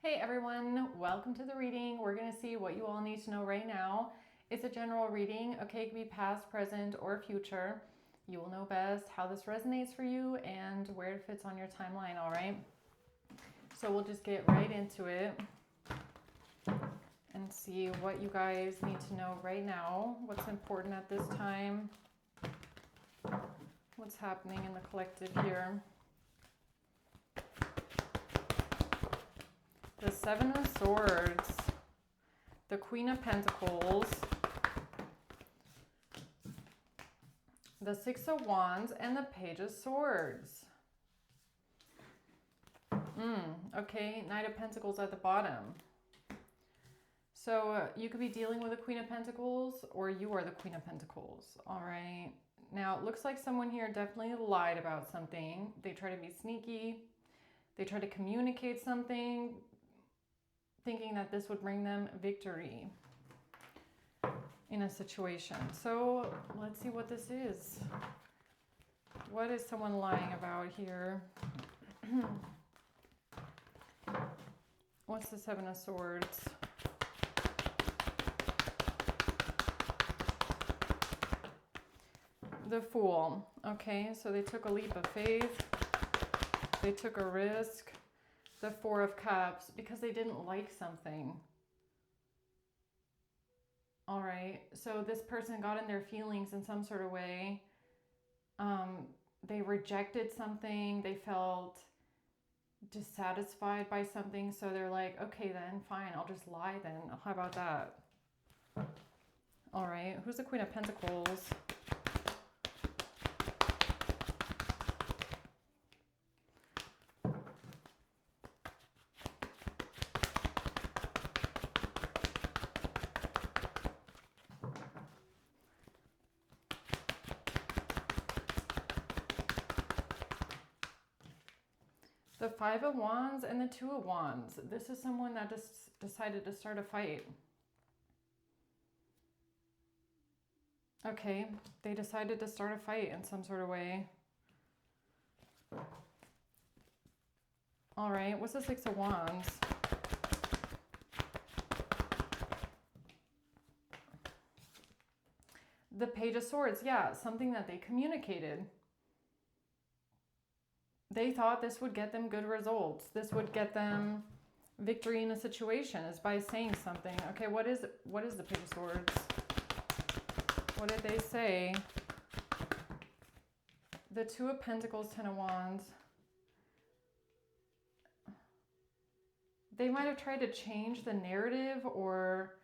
Hey everyone, welcome to the reading. We're going to see what you all need to know right now. It's a general reading, okay? It can be past, present, or future. You will know best how this resonates for you and where it fits on your timeline, all right? So we'll just get right into it and see what you guys need to know right now, what's important at this time, what's happening in the collective here. The Seven of Swords, the Queen of Pentacles, the Six of Wands, and the Page of Swords. Okay, Knight of Pentacles at the bottom. So you could be dealing with a Queen of Pentacles, or you are the Queen of Pentacles. All right. Now, it looks like someone here definitely lied about something. They try to be sneaky. They try to communicate something, thinking that this would bring them victory in a situation. So let's see what this is. What is someone lying about here? What's the Seven of Swords? The Fool. Okay, so they took a leap of faith. They took a risk. The Four of Cups, because they didn't like something. All right, so this person got in their feelings in some sort of way. They rejected something. They felt dissatisfied by something. So they're like, okay, then fine, I'll just lie then. How about that? All right, who's the Queen of Pentacles? The Five of Wands and the Two of Wands. This is someone that just decided to start a fight. Okay, they decided to start a fight in some sort of way. All right, what's the Six of Wands? The Page of Swords, yeah, something that they communicated. They thought this would get them good results. This would get them victory in a situation, is by saying something. Okay, what is the Page of Swords? What did they say? The Two of Pentacles, Ten of Wands. They might have tried to change the narrative or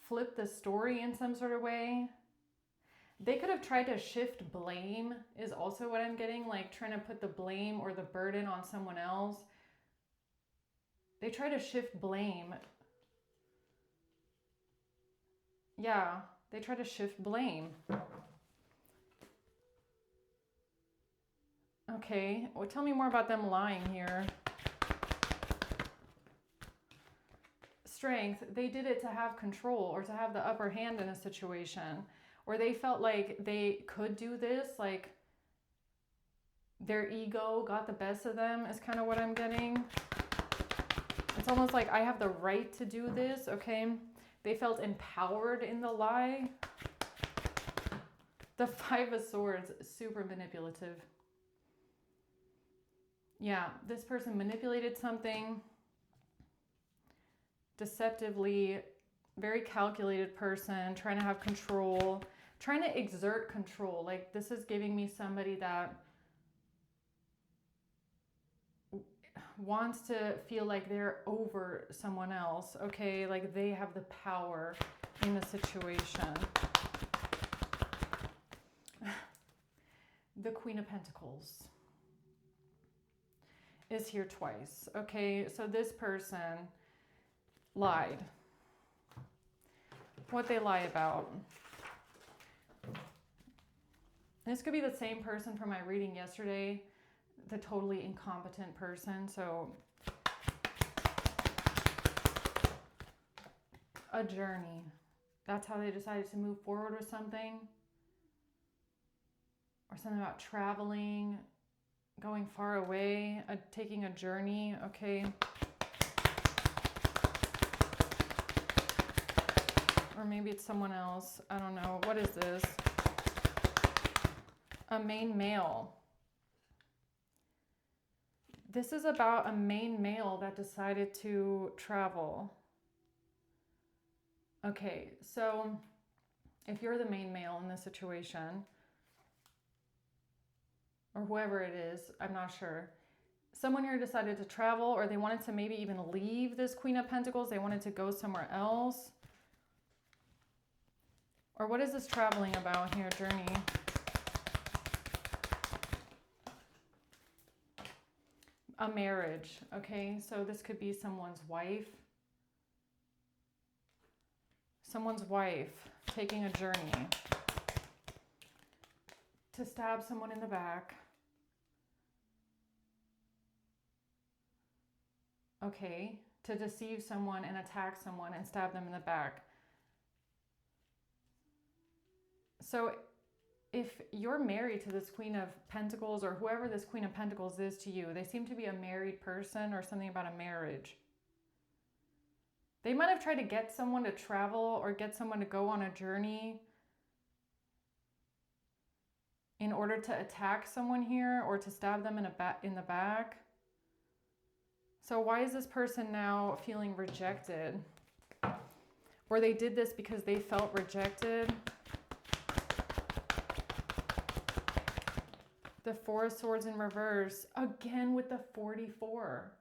flip the story in some sort of way. They could have tried to shift blame, is also what I'm getting, like trying to put the blame or the burden on someone else. They try to shift blame. Yeah, they try to shift blame. Okay, well, tell me more about them lying here. Strength, they did it to have control or to have the upper hand in a situation. Or they felt like they could do this, like their ego got the best of them is kind of what I'm getting. It's almost like I have the right to do this, okay? They felt empowered in the lie. The Five of Swords, super manipulative. Yeah, this person manipulated something deceptively, very calculated person, trying to have control, trying to exert control. Like this is giving me somebody that wants to feel like they're over someone else, okay? Like they have the power in the situation. The Queen of Pentacles is here twice, okay? So this person lied. What they lie about. This could be the same person from my reading yesterday, the totally incompetent person. So a journey. That's how they decided to move forward with something. Or something about traveling, going far away, taking a journey, okay? Or maybe it's someone else. I don't know. What is this? A main male. This is about a main male that decided to travel. Okay, so if you're the main male in this situation, or whoever it is, I'm not sure. Someone here decided to travel, or they wanted to maybe even leave this Queen of Pentacles. They wanted to go somewhere else. Or what is this traveling about here, journey? A marriage, okay? So this could be someone's wife. Someone's wife taking a journey to stab someone in the back. Okay, to deceive someone and attack someone and stab them in the back. So if you're married to this Queen of Pentacles, or whoever this Queen of Pentacles is to you, they seem to be a married person or something about a marriage. They might have tried to get someone to travel or get someone to go on a journey in order to attack someone here or to stab them in the back. So why is this person now feeling rejected? Or they did this because they felt rejected. The Four of Swords in reverse, again with the 44.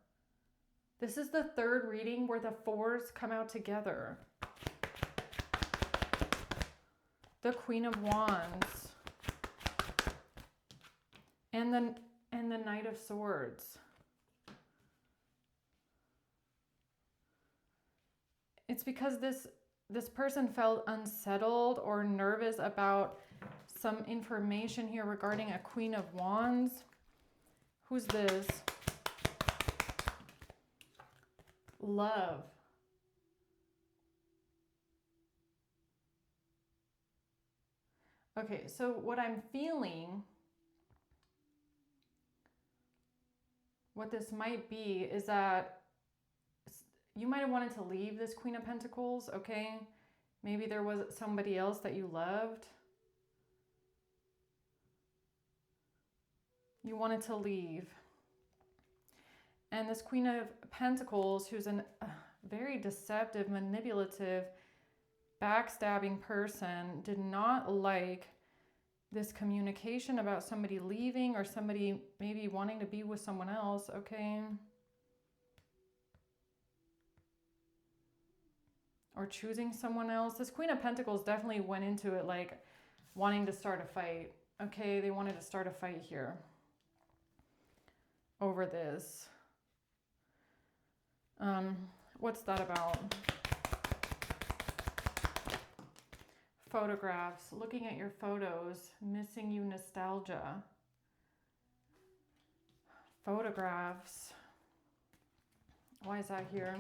This is the third reading where the fours come out together. The Queen of Wands. And the Knight of Swords. It's because this person felt unsettled or nervous about some information here regarding a Queen of Wands. Who's this? Love. Okay, so what I'm feeling, what this might be, is that you might have wanted to leave this Queen of Pentacles, okay? Maybe there was somebody else that you loved. You wanted to leave. And this Queen of Pentacles, who's a very deceptive, manipulative, backstabbing person, did not like this communication about somebody leaving or somebody maybe wanting to be with someone else, okay? Or choosing someone else. This Queen of Pentacles definitely went into it like wanting to start a fight, okay? They wanted to start a fight here over this. What's that about? Photographs, looking at your photos, missing you nostalgia. Photographs. Why is that here?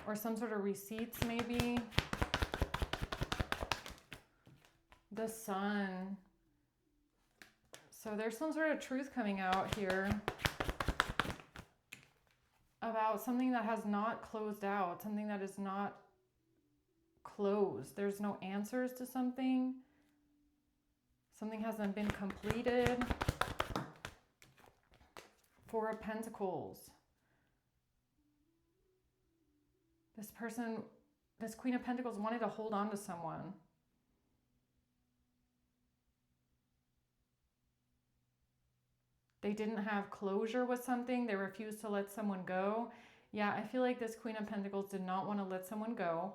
Or some sort of receipts maybe. The Sun. So there's some sort of truth coming out here about something that has not closed out, something that is not closed. There's no answers to something. Something hasn't been completed. Four of Pentacles. This person, this Queen of Pentacles wanted to hold on to someone. They didn't have closure with something. They refused to let someone go. Yeah, I feel like this Queen of Pentacles did not want to let someone go.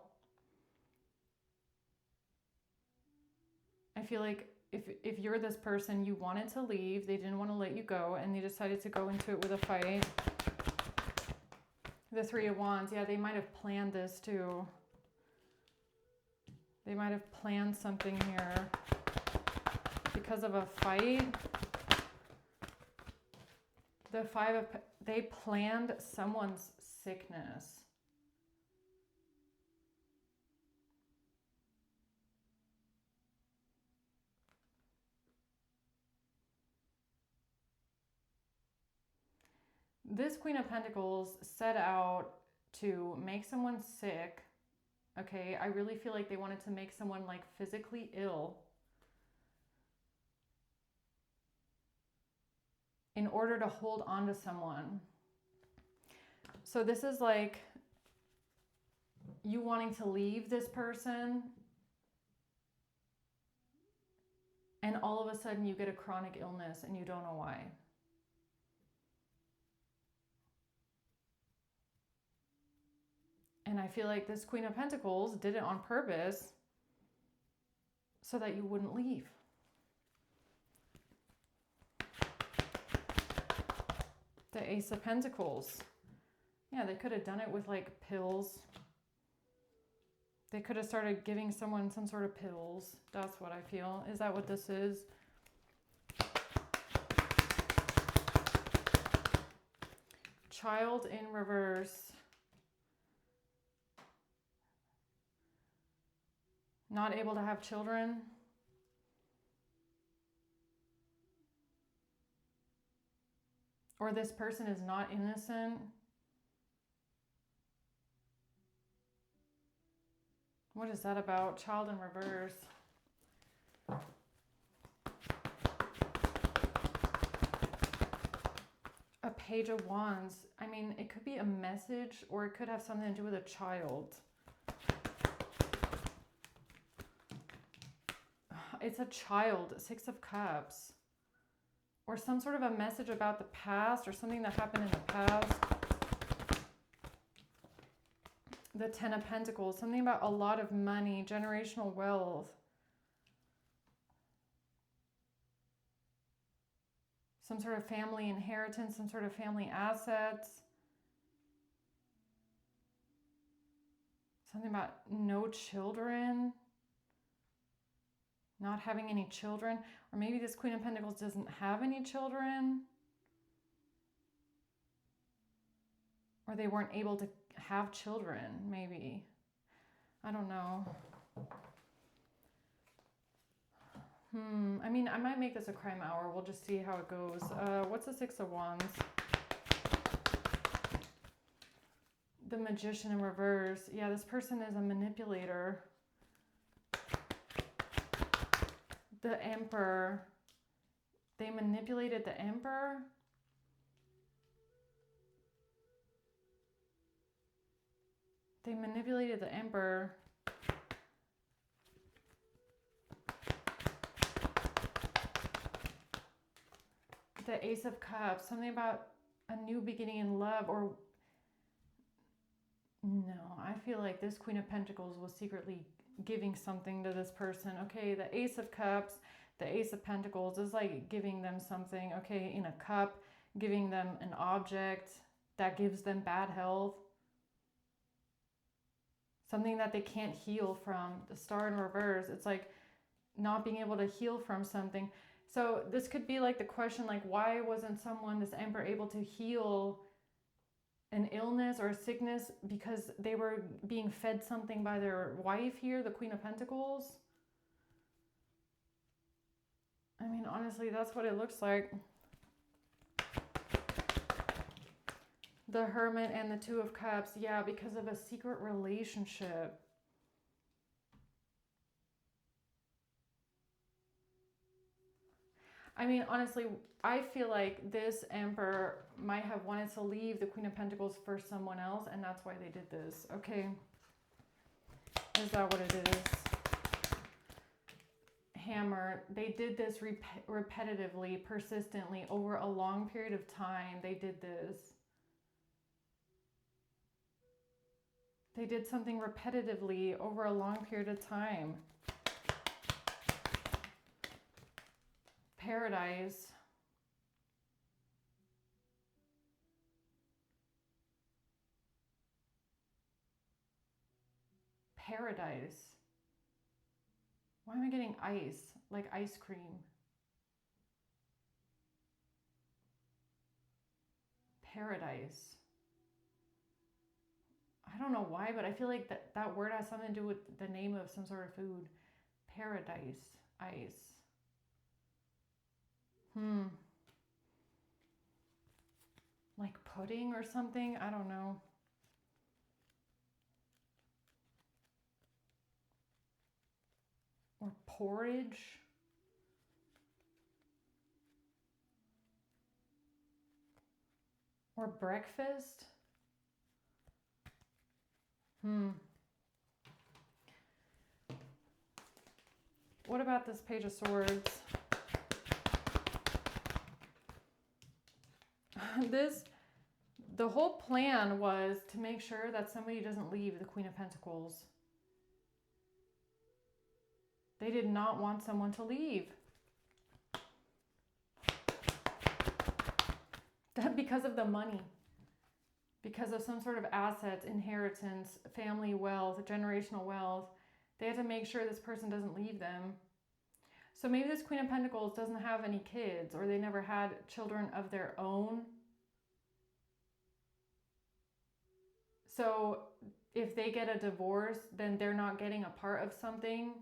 I feel like if you're this person, you wanted to leave, they didn't want to let you go, and they decided to go into it with a fight. The Three of Wands, yeah, they might have planned this too. They might have planned something here because of a fight. The Five of, they planned someone's sickness. This Queen of Pentacles set out to make someone sick. Okay, I really feel like they wanted to make someone like physically ill in order to hold on to someone. So this is like you wanting to leave this person, and all of a sudden you get a chronic illness and you don't know why. And I feel like this Queen of Pentacles did it on purpose so that you wouldn't leave. The Ace of Pentacles. Yeah, they could have done it with like pills. They could have started giving someone some sort of pills. That's what I feel. Is that what this is? Child in reverse. Not able to have children. Or this person is not innocent. What is that about? Child in reverse. A Page of Wands. I mean, it could be a message or it could have something to do with a child. It's a child. Six of Cups. Or some sort of a message about the past or something that happened in the past. The Ten of Pentacles. Something about a lot of money, generational wealth. Some sort of family inheritance, some sort of family assets. Something about no children. Not having any children. Or maybe this Queen of Pentacles doesn't have any children. Or they weren't able to have children, maybe. I don't know. I mean, I might make this a crime hour. We'll just see how it goes. What's the Six of Wands? The Magician in reverse. Yeah, this person is a manipulator. The Emperor. They manipulated the Emperor. They manipulated the Emperor. The Ace of Cups. Something about a new beginning in love, or no, I feel like this Queen of Pentacles was secretly giving something to this person. Okay, the Ace of Cups, the Ace of Pentacles is like giving them something. Okay, in a cup, giving them an object that gives them bad health. Something that they can't heal from. The Star in reverse. It's like not being able to heal from something. So this could be like the question, like, why wasn't someone, this Emperor, able to heal an illness or a sickness because they were being fed something by their wife here, the Queen of Pentacles? I mean, honestly, that's what it looks like. The Hermit and the Two of Cups. Yeah, because of a secret relationship. I mean, honestly, I feel like this Emperor might have wanted to leave the Queen of Pentacles for someone else, and that's why they did this. Okay. Is that what it is? Hammer. They did this repetitively, persistently, over a long period of time. They did this. They did something repetitively over a long period of time. Paradise. Paradise. Why am I getting ice? Like ice cream. Paradise. I don't know why, but I feel like that word has something to do with the name of some sort of food. Paradise. Ice. Like pudding or something? I don't know. porridge. Or breakfast. What about this Page of Swords? The whole plan was to make sure that somebody doesn't leave the Queen of Pentacles. They did not want someone to leave. That because of the money. Because of some sort of assets, inheritance, family wealth, generational wealth. They had to make sure this person doesn't leave them. So maybe this Queen of Pentacles doesn't have any kids, or they never had children of their own. So if they get a divorce, then they're not getting a part of something.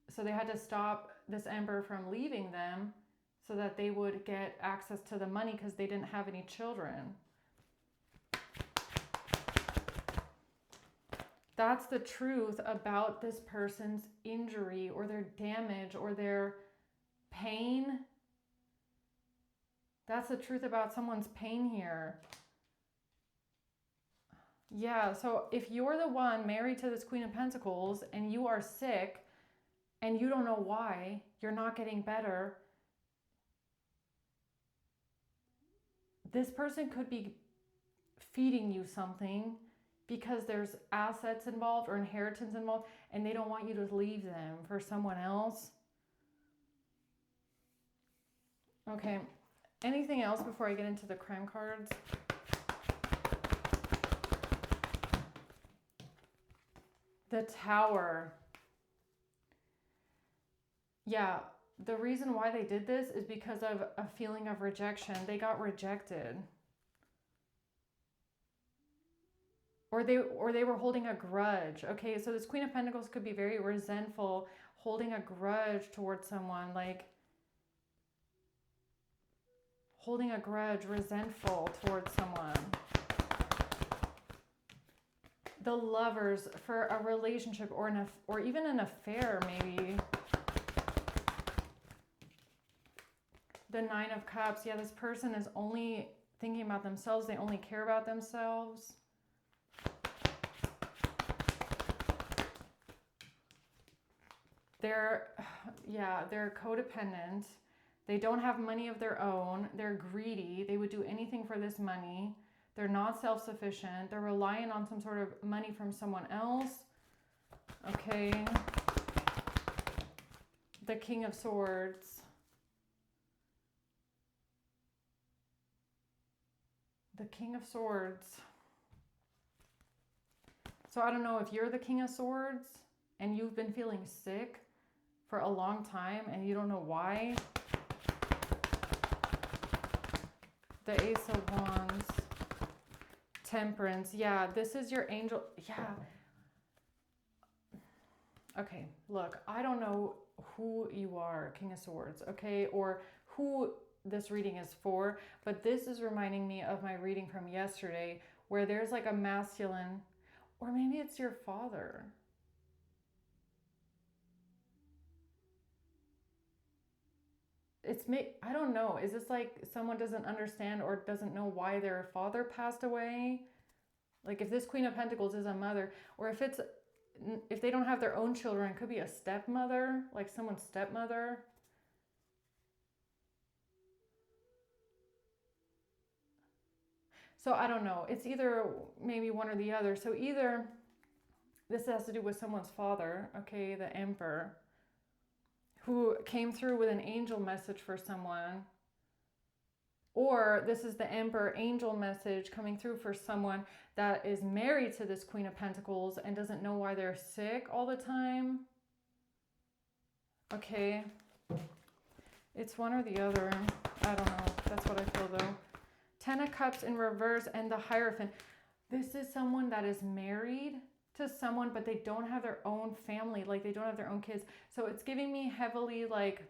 So they had to stop this Emperor from leaving them so that they would get access to the money because they didn't have any children. That's the truth about this person's injury or their damage or their pain. That's the truth about someone's pain here. Yeah, so if you're the one married to this Queen of Pentacles and you are sick and you don't know why, you're not getting better, this person could be feeding you something because there's assets involved or inheritance involved and they don't want you to leave them for someone else. Okay, anything else before I get into the crime cards? The Tower. Yeah, the reason why they did this is because of a feeling of rejection. They got rejected. Or they were holding a grudge. Okay, so this Queen of Pentacles could be very resentful, holding a grudge towards someone, like holding a grudge, resentful towards someone. The Lovers, for a relationship or even an affair, maybe. The Nine of Cups. Yeah, this person is only thinking about themselves. They only care about themselves. They're codependent. They don't have money of their own. They're greedy. They would do anything for this money. They're not self-sufficient. They're relying on some sort of money from someone else. Okay. The King of Swords. The King of Swords. So I don't know if you're the King of Swords and you've been feeling sick for a long time and you don't know why. The Ace of Wands. Temperance. Yeah, this is your angel. Yeah. Okay, look, I don't know who you are, King of Swords, okay, or who this reading is for, but this is reminding me of my reading from yesterday where there's like a masculine, or maybe it's your father. I don't know. Is this like someone doesn't understand or doesn't know why their father passed away? Like if this Queen of Pentacles is a mother, or if they don't have their own children, it could be a stepmother, like someone's stepmother. So I don't know. It's either maybe one or the other. So either this has to do with someone's father, okay, the Emperor, who came through with an angel message for someone. Or this is the Emperor angel message coming through for someone that is married to this Queen of Pentacles and doesn't know why they're sick all the time. Okay. It's one or the other. I don't know. That's what I feel though. Ten of Cups in reverse and the Hierophant. This is someone that is married to someone, but they don't have their own family. Like they don't have their own kids. So it's giving me heavily like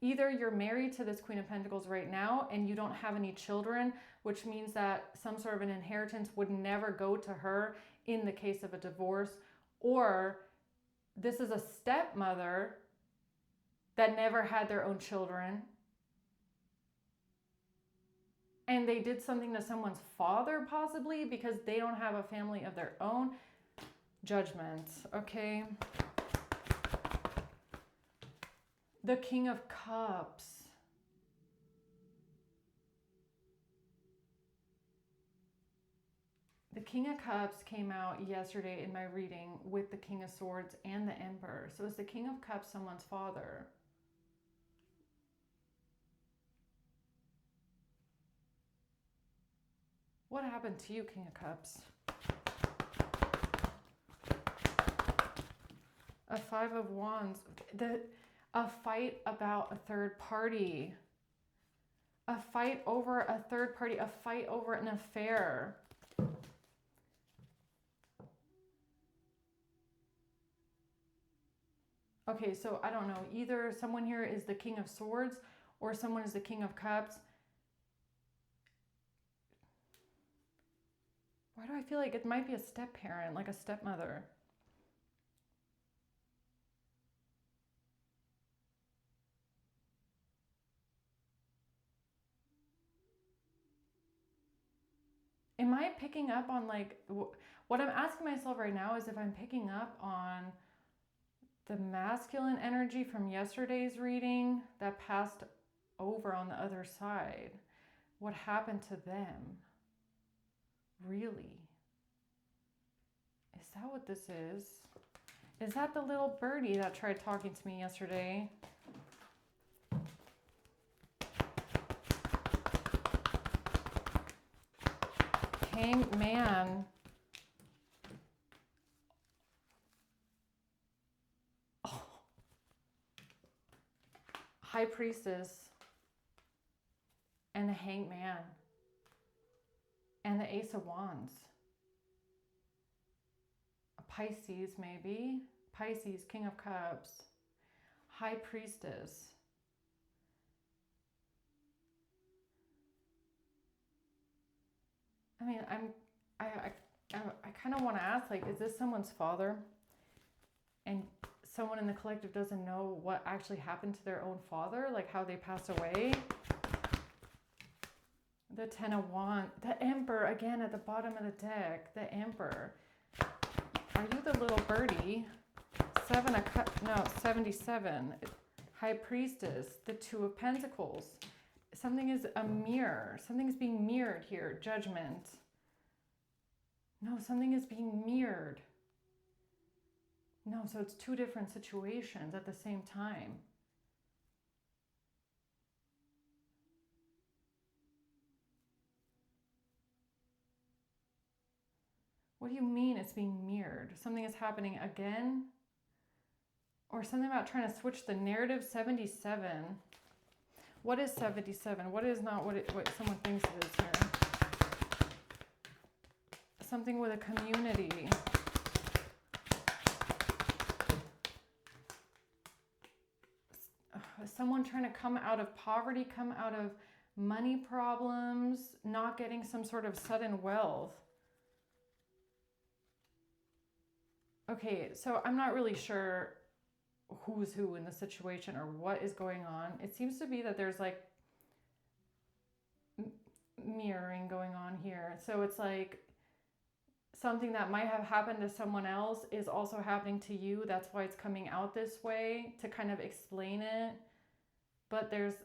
either you're married to this Queen of Pentacles right now and you don't have any children, which means that some sort of an inheritance would never go to her in the case of a divorce, or this is a stepmother that never had their own children. And they did something to someone's father, possibly, because they don't have a family of their own. Judgment, okay? The King of Cups. The King of Cups came out yesterday in my reading with the King of Swords and the Emperor. So is the King of Cups someone's father? What happened to you, King of Cups? A Five of Wands. A fight about a third party. A fight over a third party. A fight over an affair. Okay, so I don't know. Either someone here is the King of Swords or someone is the King of Cups. Why do I feel like it might be a step-parent, like a stepmother? Am I picking up on, like, what I'm asking myself right now is if I'm picking up on the masculine energy from yesterday's reading that passed over on the other side. What happened to them? Really? Is that what this is? Is that the little birdie that tried talking to me yesterday? Hanged Man. Oh. High Priestess. And the Hanged Man. And the Ace of Wands. A Pisces, maybe. Pisces, King of Cups. High Priestess. I mean, I kind of want to ask, like, is this someone's father? And someone in the collective doesn't know what actually happened to their own father, like how they passed away. The Ten of Wands, the Emperor, again at the bottom of the deck, the Emperor. Are you the little birdie? 77. High Priestess, the Two of Pentacles. Something is a mirror. Something's being mirrored here. Judgment. No, something is being mirrored. No, so it's two different situations at the same time. What do you mean it's being mirrored? Something is happening again? Or something about trying to switch the narrative? 77. What is 77? What is not what someone thinks it is here? Something with a community. Someone trying to come out of poverty, come out of money problems, not getting some sort of sudden wealth. Okay, so I'm not really sure who's who in the situation or what is going on. It seems to be that there's like mirroring going on here. So it's like something that might have happened to someone else is also happening to you. That's why it's coming out this way, to kind of explain it. But there's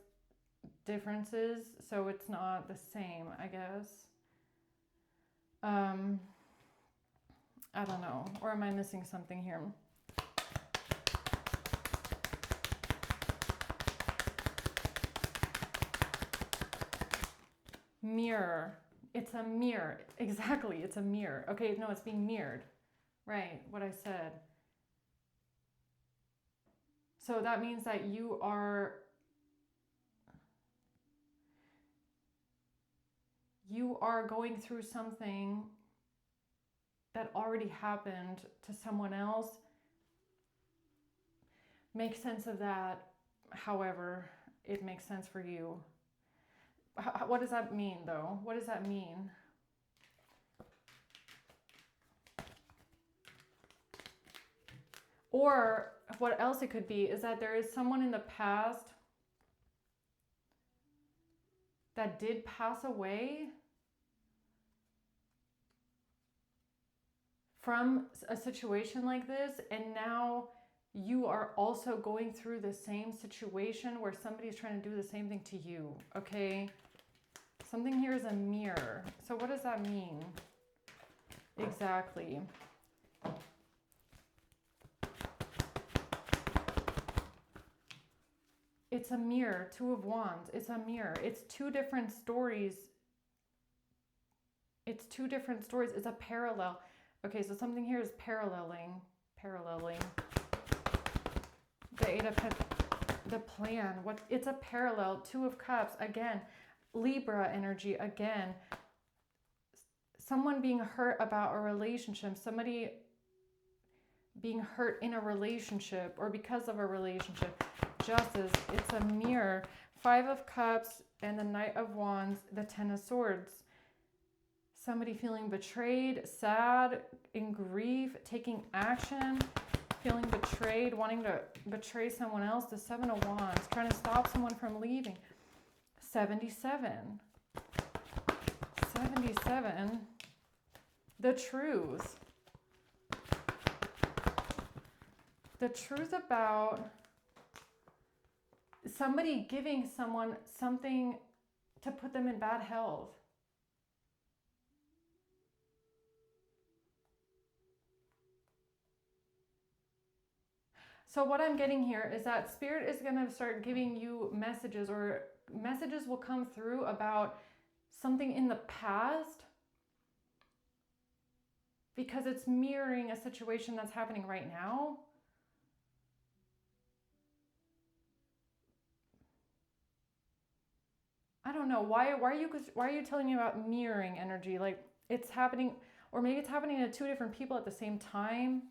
differences, so it's not the same, I guess. I don't know. Or am I missing something here? Mirror. It's a mirror. Exactly, it's a mirror. Okay, no, it's being mirrored. Right, what I said. So that means that you are going through something that already happened to someone else. Make sense of that however it makes sense for you. What does that mean, though? What does that mean? Or what else it could be is that there is someone in the past that did pass away from a situation like this, and now you are also going through the same situation where somebody's trying to do the same thing to you, okay? Something here is a mirror. So what does that mean? Exactly. It's a mirror, Two of Wands. It's a mirror. It's two different stories. It's two different stories. It's a parallel. Okay, so something here is paralleling. The Eight of the plan. What? It's a parallel. Two of Cups. Again, Libra energy. Again, someone being hurt about a relationship. Somebody being hurt in a relationship or because of a relationship. Justice. It's a mirror. Five of Cups and the Knight of Wands. The Ten of Swords. Somebody feeling betrayed, sad, in grief, taking action, feeling betrayed, wanting to betray someone else. The Seven of Wands, trying to stop someone from leaving. 77. 77. The truth. The truth about somebody giving someone something to put them in bad health. So what I'm getting here is that Spirit is going to start giving you messages, or messages will come through about something in the past, because it's mirroring a situation that's happening right now. I don't know. Why are you telling me about mirroring energy? Like it's happening, or maybe it's happening to two different people at the same time.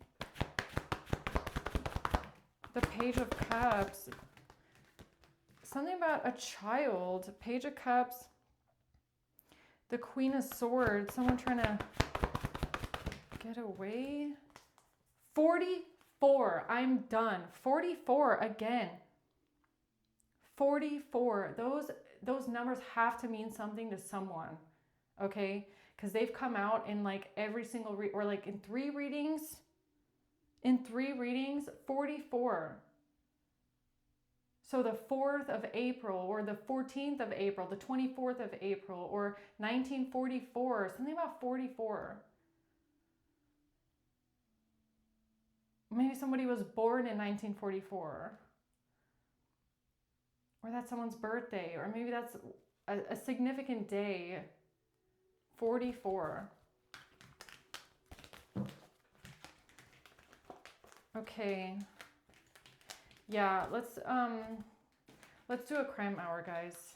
The Page of Cups. Something about a child. Page of Cups. The Queen of Swords. Someone trying to get away. 44. I'm done. 44 again. 44. Those numbers have to mean something to someone. Okay? Because they've come out in like every single or like in 3 readings. In 3 readings, 44. So the 4th of April, or the 14th of April, the 24th of April, or 1944, something about 44. Maybe somebody was born in 1944. Or that's someone's birthday, or maybe that's a significant day. 44. Okay. Yeah, let's do a crime hour, guys.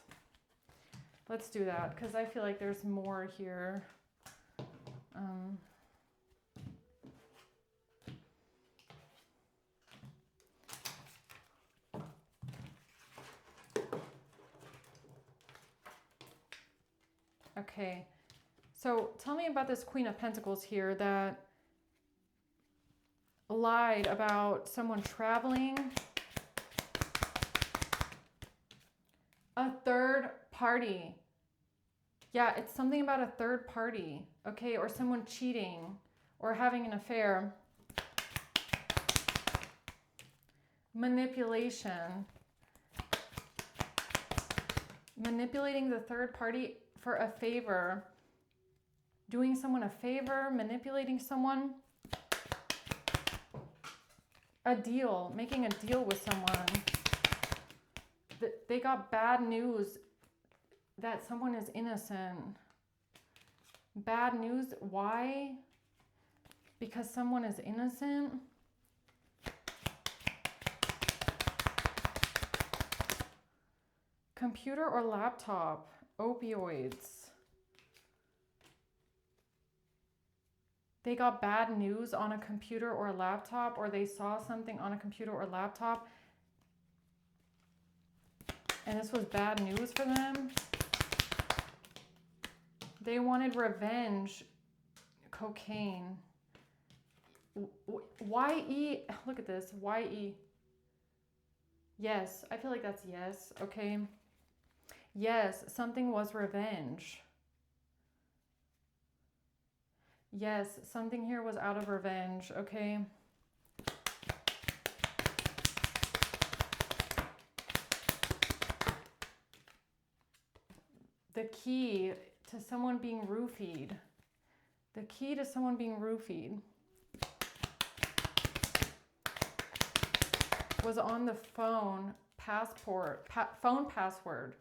Let's do that, because I feel like there's more here. Okay, so tell me about this Queen of Pentacles here that lied about someone traveling. A third party. Yeah, it's something about a third party, okay? Or someone cheating or having an affair. Manipulation. Manipulating the third party for a favor. Doing someone a favor, manipulating someone. A deal, making a deal with someone. They got bad news that someone is innocent. Bad news, why? Because someone is innocent. Computer or laptop, opioids. They got bad news on a computer or a laptop, or they saw something on a computer or laptop, and this was bad news for them. They wanted revenge. Cocaine. Y-E, look at this, Y-E. Yes, I feel like that's yes, okay. Yes, something was revenge. Yes, something here was out of revenge, okay. The key to someone being roofied. The key to someone being roofied was on the phone phone password.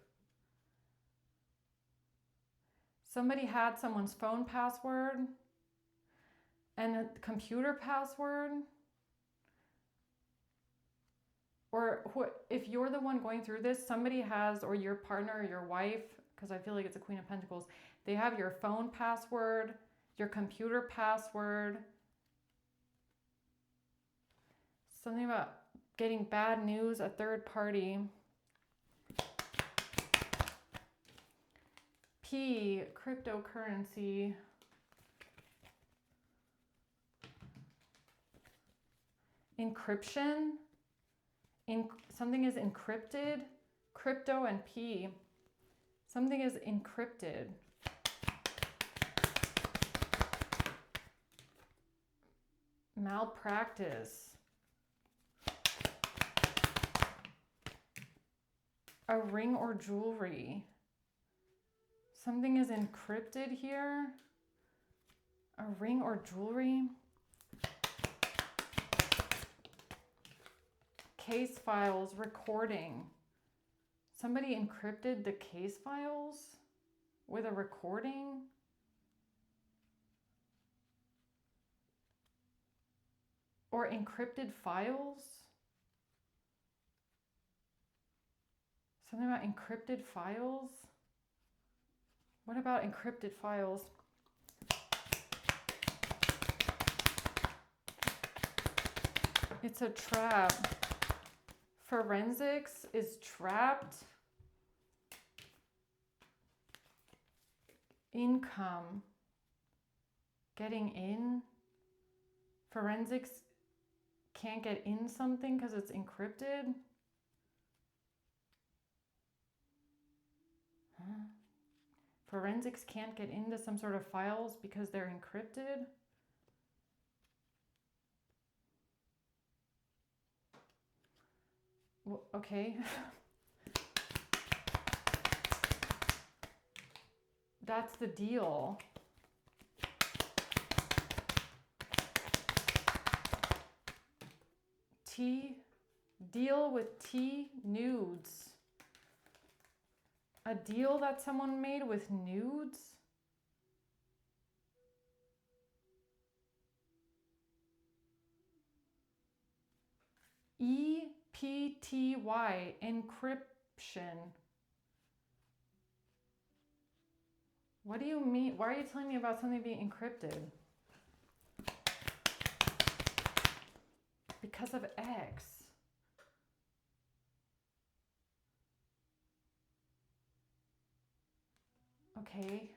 Somebody had someone's phone password and a computer password. Or if you're the one going through this, somebody has, or your partner or your wife, because I feel like it's a Queen of Pentacles, they have your phone password, your computer password, something about getting bad news, a third party. P, cryptocurrency. Encryption. Something is encrypted. Crypto and P. Something is encrypted. Malpractice. A ring or jewelry. Something is encrypted here. A ring or jewelry. Case files, recording. Somebody encrypted the case files with a recording. Or encrypted files. Something about encrypted files. What about encrypted files? It's a trap. Forensics is trapped. Income. Getting in. Forensics can't get in something because it's encrypted. Huh? Forensics can't get into some sort of files because they're encrypted. Well, okay. That's the deal. Deal with nudes. A deal that someone made with nudes? EPTY, encryption. What do you mean? Why are you telling me about something being encrypted? Because of X. Okay.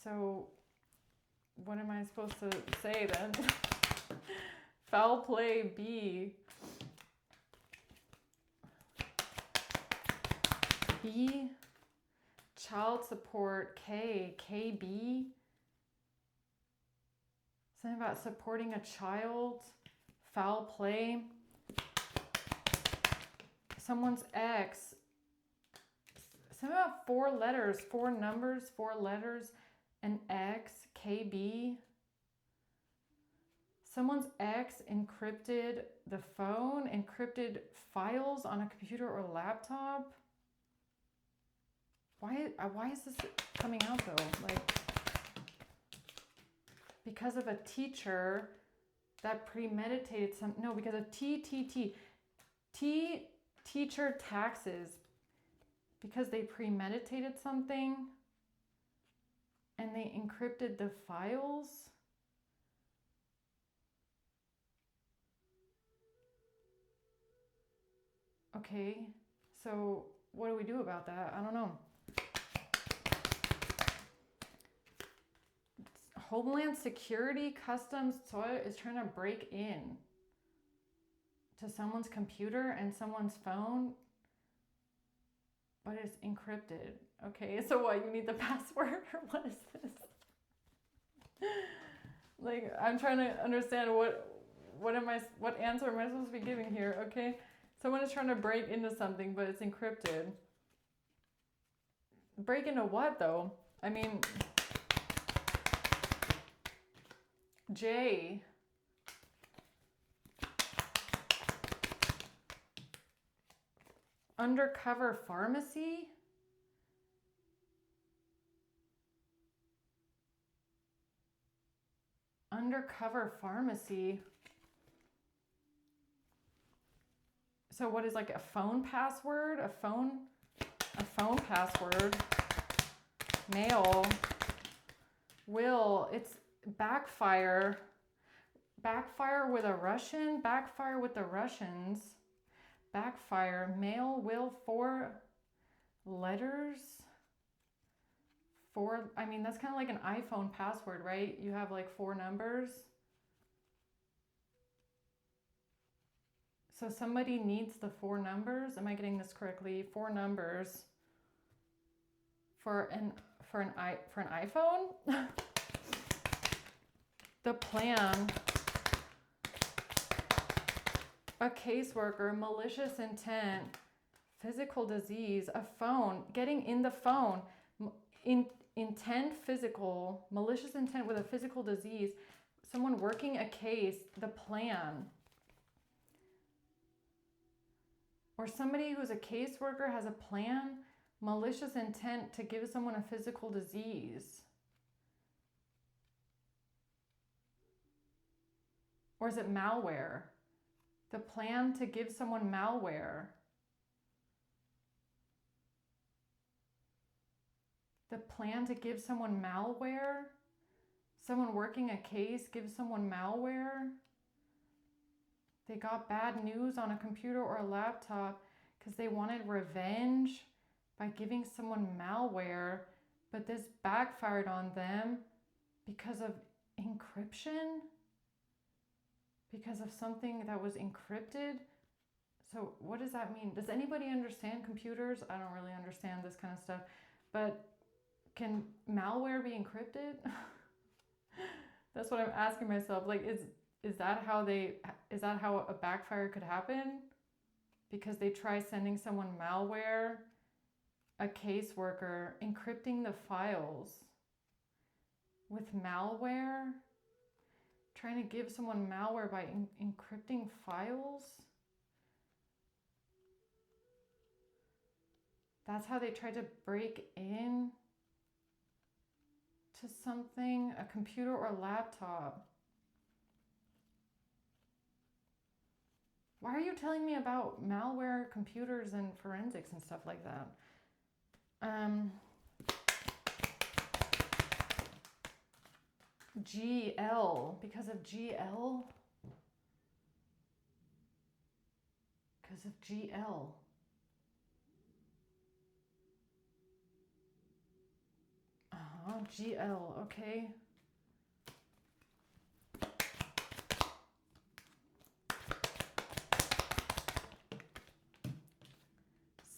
So, what am I supposed to say then? Foul play, B. B. Child support, K. KB. Something about supporting a child. Foul play. Someone's ex. Something about 4 letters, 4 numbers, 4 letters, an X, KB. Someone's ex encrypted the phone, encrypted files on a computer or laptop. Why is this coming out though? Like, because of a teacher that premeditated because of teacher taxes, because they premeditated something and they encrypted the files. Okay, so what do we do about that? I don't know. Homeland Security, Customs, soil is trying to break in to someone's computer and someone's phone, but it's encrypted. Okay, so what, you need the password or what is this? Like, I'm trying to understand what answer am I supposed to be giving here? Okay, someone is trying to break into something, but it's encrypted. Break into what though? I mean, J. Undercover pharmacy? Undercover pharmacy. So what is like a phone password? A phone password. Mail. Will. It's backfire. Backfire with a Russian. Backfire with the Russians. Backfire. Mail. Will. 4 letters. 4. I mean, that's kind of like an iPhone password, right? You have like 4 numbers. So somebody needs the 4 numbers. Am I getting this correctly? 4 numbers for an iPhone. The plan. A caseworker, malicious intent, physical disease, a phone, getting in the phone, intent, physical, malicious intent with a physical disease, someone working a case, the plan. Or somebody who's a caseworker has a plan, malicious intent to give someone a physical disease. Or is it malware? The plan to give someone malware. The plan to give someone malware. Someone working a case gives someone malware. They got bad news on a computer or a laptop because they wanted revenge by giving someone malware, but this backfired on them because of encryption, because of something that was encrypted. So what does that mean? Does anybody understand computers? I don't really understand this kind of stuff, but can malware be encrypted? That's what I'm asking myself. Like, is that how a backfire could happen? Because they try sending someone malware, a caseworker, encrypting the files with malware, trying to give someone malware by encrypting files. That's how they tried to break in to something, a computer or laptop. Why are you telling me about malware, computers, and forensics and stuff like that? GL, because of GL? Because of GL. GL, okay.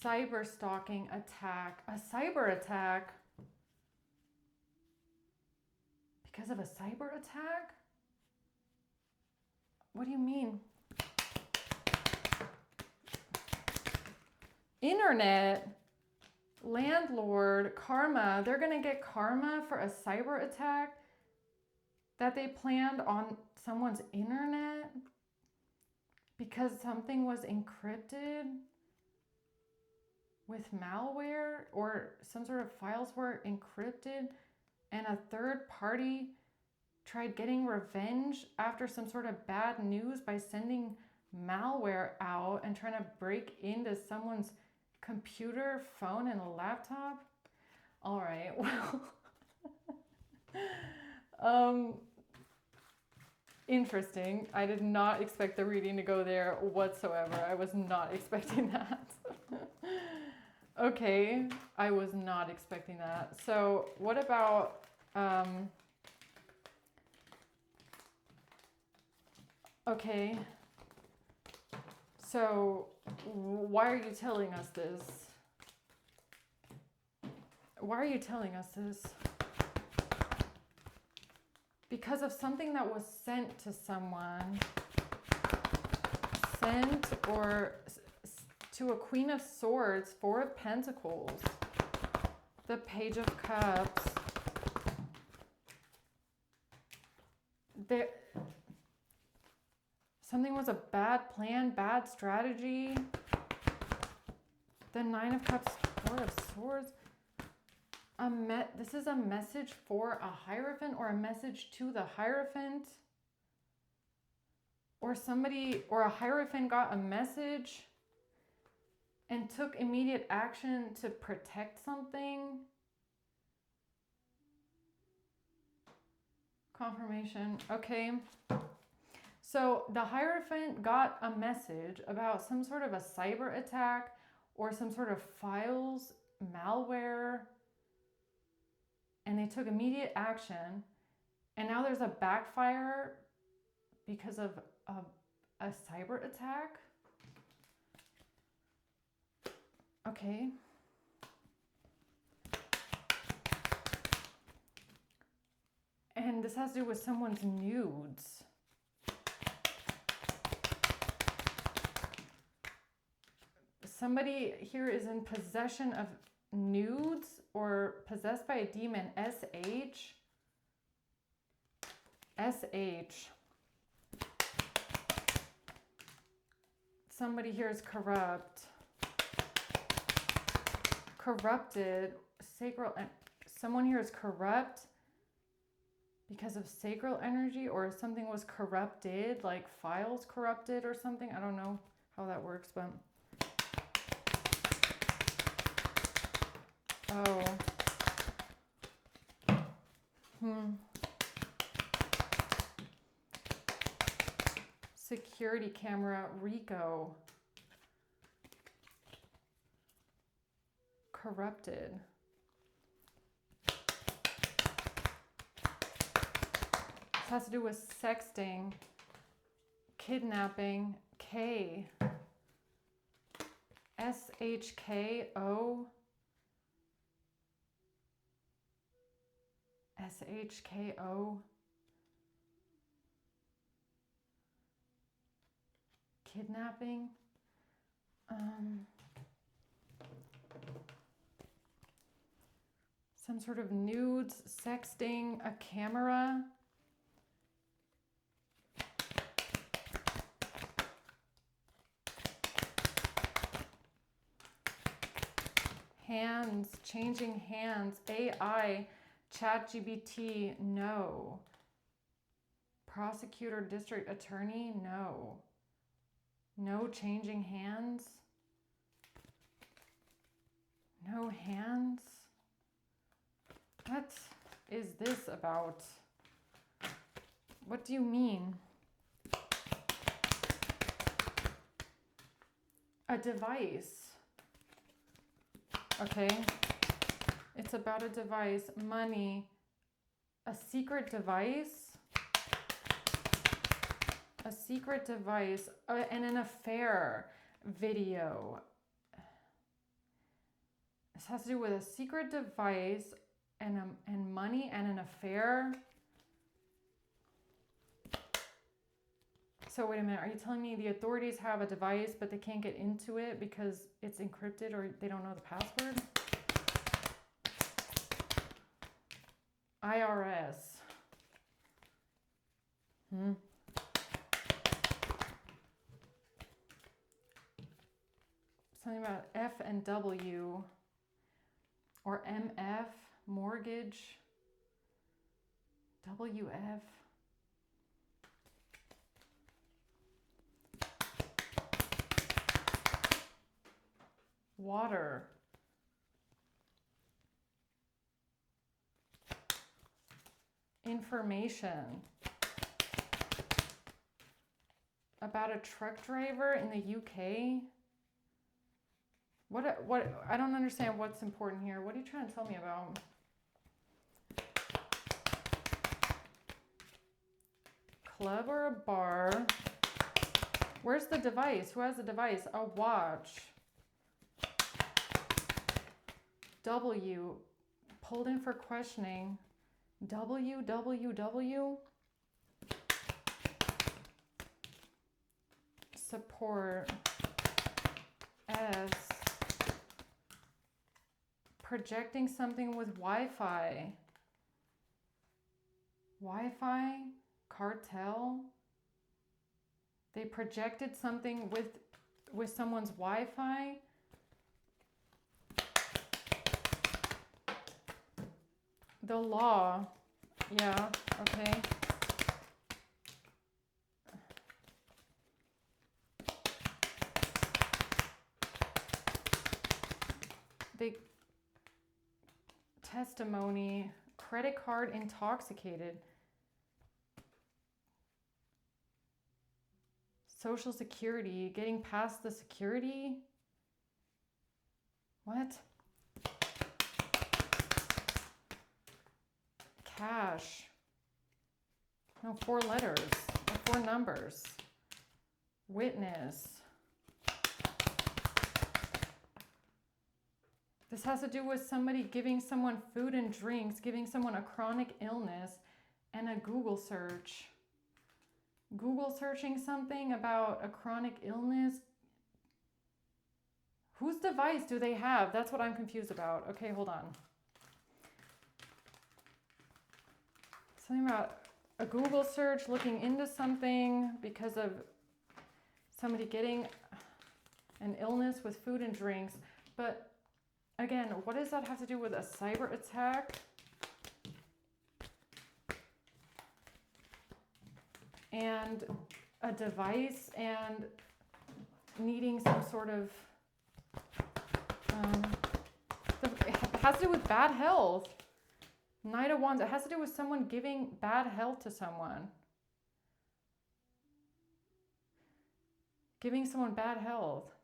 Cyber stalking attack. A cyber attack? Because of a cyber attack? What do you mean? Internet, landlord, karma. They're going to get karma for a cyber attack that they planned on someone's internet because something was encrypted with malware, or some sort of files were encrypted, and a third party tried getting revenge after some sort of bad news by sending malware out and trying to break into someone's computer, phone, and laptop. All right, well, interesting. I did not expect the reading to go there whatsoever. I was not expecting that. Okay, I was not expecting that. So what about Okay. So, why are you telling us this? Why are you telling us this? Because of something that was sent to someone. Sent or to a Queen of Swords, Four of Pentacles, the Page of Cups. There, something was a bad plan, bad strategy. The Nine of Cups, Four of Swords. This is a message for a Hierophant or a message to the Hierophant. Or somebody, or a Hierophant got a message and took immediate action to protect something. Confirmation. Okay. So the Hierophant got a message about some sort of a cyber attack or some sort of files, malware, and they took immediate action. And now there's a backfire because of a cyber attack. Okay. And this has to do with someone's nudes. Somebody here is in possession of nudes or possessed by a demon. SH. Somebody here is corrupt. Corrupted. Sacral. Someone here is corrupt because of sacral energy, or something was corrupted, like files corrupted or something. I don't know how that works, but oh. Security camera, Rico. Corrupted. This has to do with sexting, kidnapping, K. SHKO. SHKO. Kidnapping. Some sort of nudes, sexting, a camera. Hands, changing hands. AI, ChatGPT, no. Prosecutor, district attorney, no. No changing hands. No hands. What is this about? What do you mean? A device. Okay. It's about a device. Money. A secret device. A secret device. And an affair video. This has to do with a secret device and money and an affair. So wait a minute, are you telling me the authorities have a device but they can't get into it because it's encrypted or they don't know the password? IRS. Something about F and W or MF, mortgage, WF. Water. Information. About a truck driver in the UK. What, I don't understand what's important here. What are you trying to tell me about? Club or a bar. Where's the device? Who has the device? A watch. W, pulled in for questioning. W, W, W. Support. S, projecting something with Wi-Fi. Wi-Fi? Cartel? They projected something with someone's Wi-Fi. The law. Yeah, okay. They testimony, credit card intoxicated. Social Security, getting past the security. What? Cash. No, 4 letters, or 4 numbers. Witness. This has to do with somebody giving someone food and drinks, giving someone a chronic illness, and a Google search. Google searching something about a chronic illness. Whose device do they have? That's what I'm confused about. Okay, hold on. Something about a Google search looking into something because of somebody getting an illness with food and drinks. But again, what does that have to do with a cyber attack? And a device and needing some sort of, it has to do with bad health. Knight of Wands, it has to do with someone giving bad health to someone. Giving someone bad health.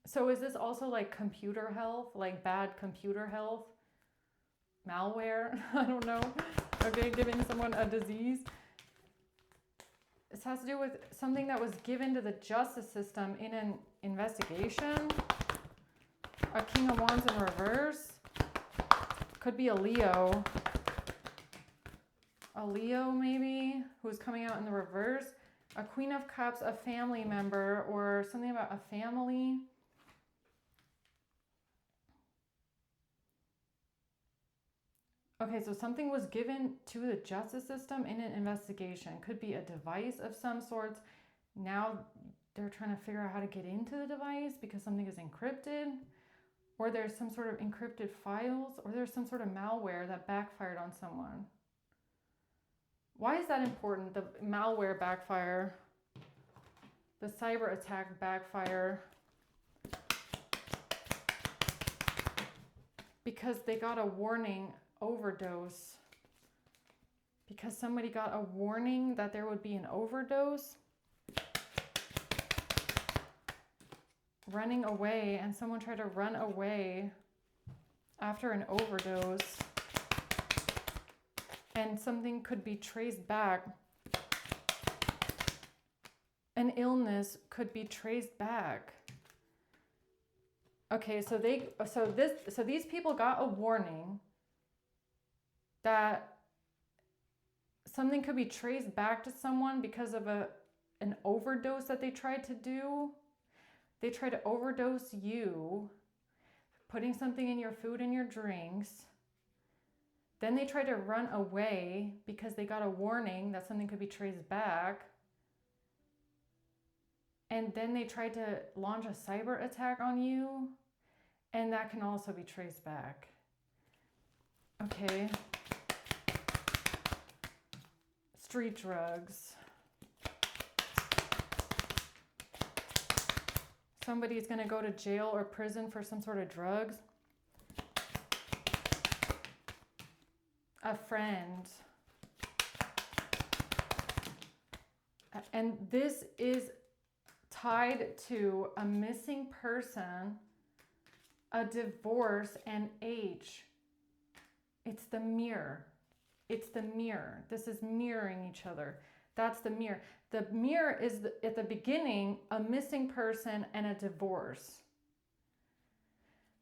So is this also like computer health, like bad computer health? Malware? I don't know. Okay, giving someone a disease. This has to do with something that was given to the justice system in an investigation. A King of Wands in reverse. Could be a Leo. A Leo maybe, who's coming out in the reverse. A Queen of Cups, a family member, or something about a family. Okay, so something was given to the justice system in an investigation. Could be a device of some sorts. Now they're trying to figure out how to get into the device because something is encrypted, or there's some sort of encrypted files, or there's some sort of malware that backfired on someone. Why is that important? The malware backfire, the cyber attack backfire. Because they got a warning overdose. Because somebody got a warning that there would be an overdose. Running away, and someone tried to run away after an overdose. And something could be traced back. An illness could be traced back. Okay, so these people got a warning that something could be traced back to someone because of an overdose that they tried to do. They tried to overdose you, putting something in your food and your drinks. Then they tried to run away because they got a warning that something could be traced back. And then they tried to launch a cyber attack on you, and that can also be traced back. Okay. Street drugs. Somebody's going to go to jail or prison for some sort of drugs. A friend. And this is tied to a missing person, a divorce, and age. It's the mirror. It's the mirror. This is mirroring each other. That's the mirror. The mirror is at the beginning a missing person and a divorce.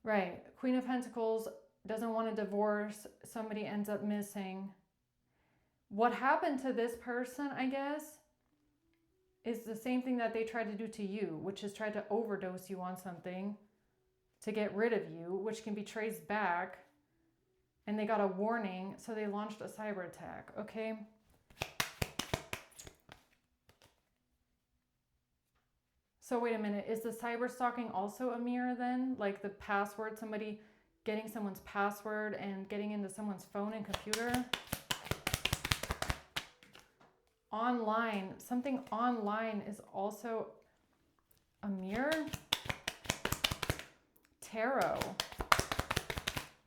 Right. Queen of Pentacles doesn't want a divorce. Somebody ends up missing. What happened to this person, I guess, is the same thing that they tried to do to you, which is try to overdose you on something to get rid of you, which can be traced back. And they got a warning, so they launched a cyber attack, okay? So wait a minute, is the cyber stalking also a mirror then? Like the password, somebody getting someone's password and getting into someone's phone and computer? Online, something online is also a mirror? Tarot.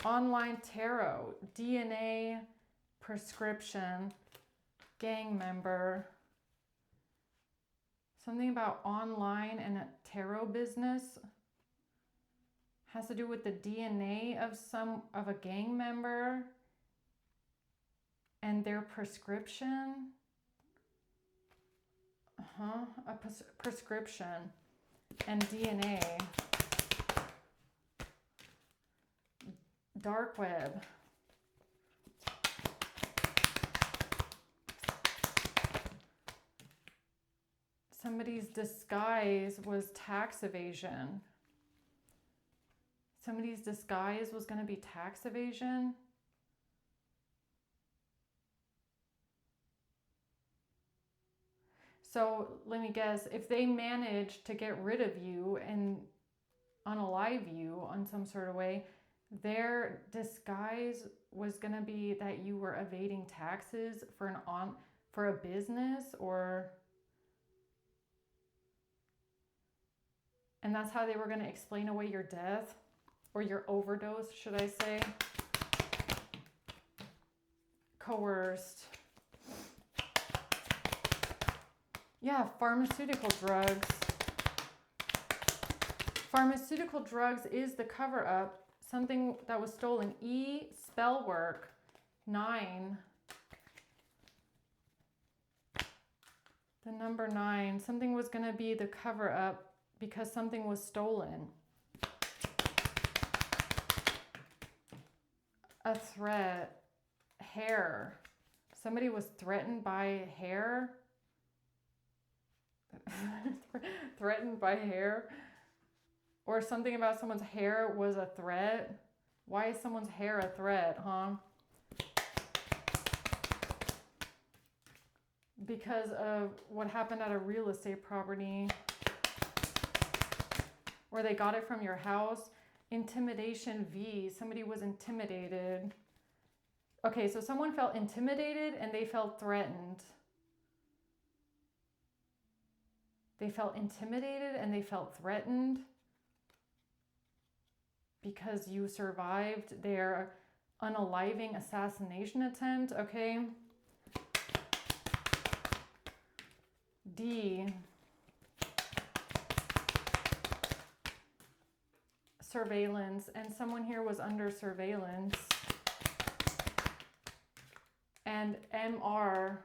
Online tarot, DNA, prescription, gang member. Something about online and a tarot business has to do with the DNA of a gang member and their prescription. A prescription and DNA. Dark web. Somebody's disguise was tax evasion. Somebody's disguise was going to be tax evasion. So let me guess, if they managed to get rid of you and unalive you on some sort of way, their disguise was going to be that you were evading taxes for a business, and that's how they were going to explain away your death or your overdose, should I say? Coerced. Yeah, pharmaceutical drugs. Pharmaceutical drugs is the cover up. Something that was stolen. E, spell work, 9. The number 9. Something was going to be the cover up because something was stolen. A threat. Hair. Somebody was threatened by hair. Threatened by hair. Or something about someone's hair was a threat. Why is someone's hair a threat, huh? Because of what happened at a real estate property where they got it from your house. Intimidation V. Somebody was intimidated. Okay, so someone felt intimidated and they felt threatened. They felt intimidated and they felt threatened because you survived their unaliving assassination attempt, okay? D. Surveillance, and someone here was under surveillance. And MR,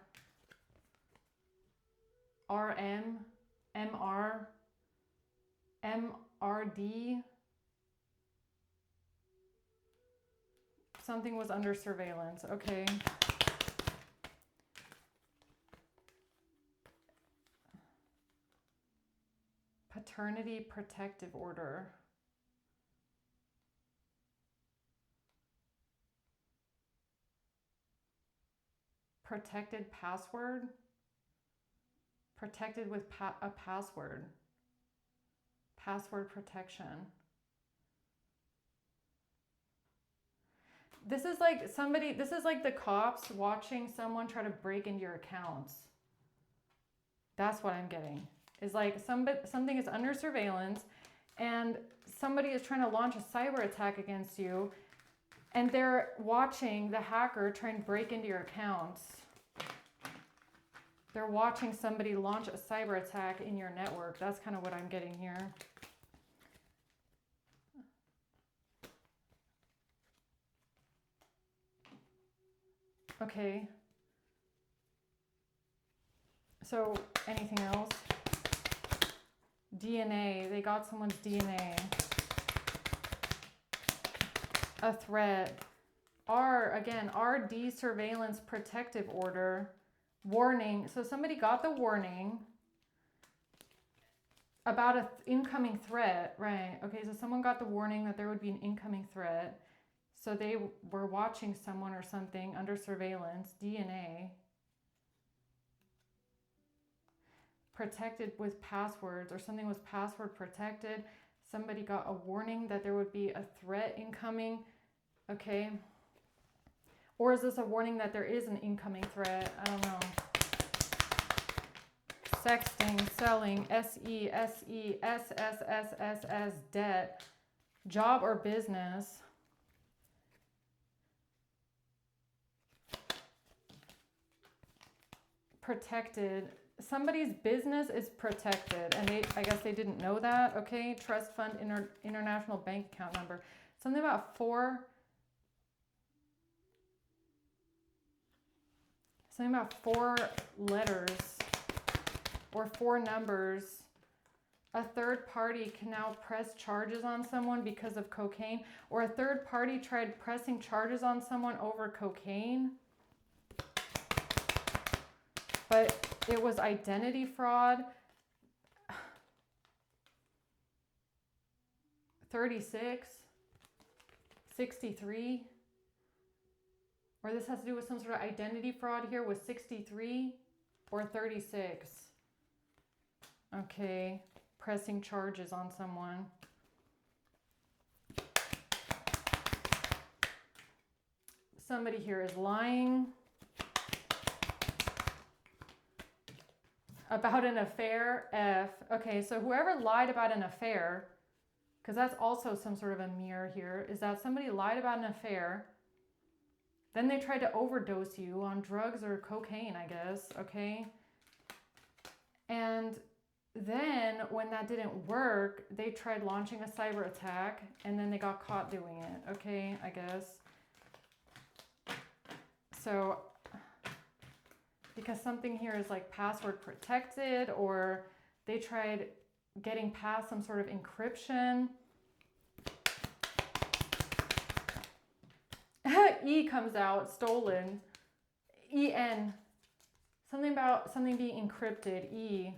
RM, MR, MRD. Something was under surveillance, okay. Paternity protective order. Protected password. Protected with a password. Password protection. This is like the cops watching someone try to break into your accounts. That's what I'm getting. Is like something is under surveillance and somebody is trying to launch a cyber attack against you and they're watching the hacker try and break into your accounts. They're watching somebody launch a cyber attack in your network. That's kind of what I'm getting here. Okay. So anything else? DNA. They got someone's DNA. A threat. Again, RD surveillance protective order. Warning. So somebody got the warning about an incoming threat, right? Okay, so someone got the warning that there would be an incoming threat. So they were watching someone or something under surveillance, DNA. Protected with passwords, or something was password protected. Somebody got a warning that there would be a threat incoming. Okay. Or is this a warning that there is an incoming threat? I don't know. Sexting, selling, SESSSSS, debt, job or business. Protected. Somebody's business is protected, and I guess they didn't know that. Okay, trust fund, international bank account number. Something about four letters or 4 numbers. A third party can now press charges on someone because of cocaine, or a third party tried pressing charges on someone over cocaine, but it was identity fraud. 36, 63, or this has to do with some sort of identity fraud here with 63 or 36. Okay, pressing charges on someone. Somebody here is lying about an affair. F. Okay, so whoever lied about an affair, because that's also some sort of a mirror here, is that somebody lied about an affair. Then they tried to overdose you on drugs or cocaine, I guess, okay? And then when that didn't work, they tried launching a cyber attack, and then they got caught doing it, okay, I guess. So, because something here is like password protected, or they tried getting past some sort of encryption. E comes out, stolen. EN. Something about something being encrypted. E.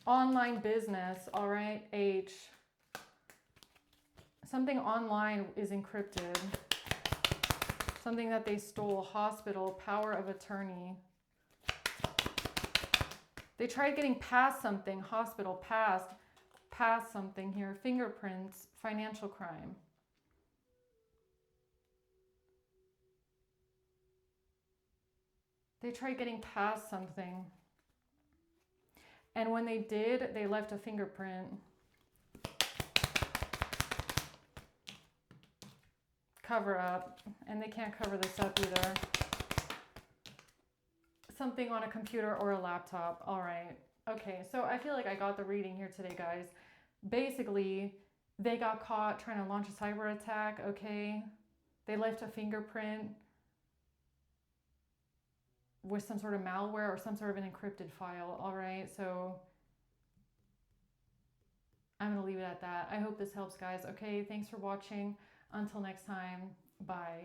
Online business. All right. H. Something online is encrypted. Something that they stole. Hospital. Power of attorney. They tried getting past something. Hospital. Past something here. Fingerprints. Financial crime. They tried getting past something. And when they did, they left a fingerprint. Cover up. And they can't cover this up either. Something on a computer or a laptop. All right. Okay, so I feel like I got the reading here today, guys. Basically, they got caught trying to launch a cyber attack, okay? They left a fingerprint with some sort of malware or some sort of an encrypted file. All right, so I'm going to leave it at that. I hope this helps, guys. Okay, thanks for watching. Until next time, bye.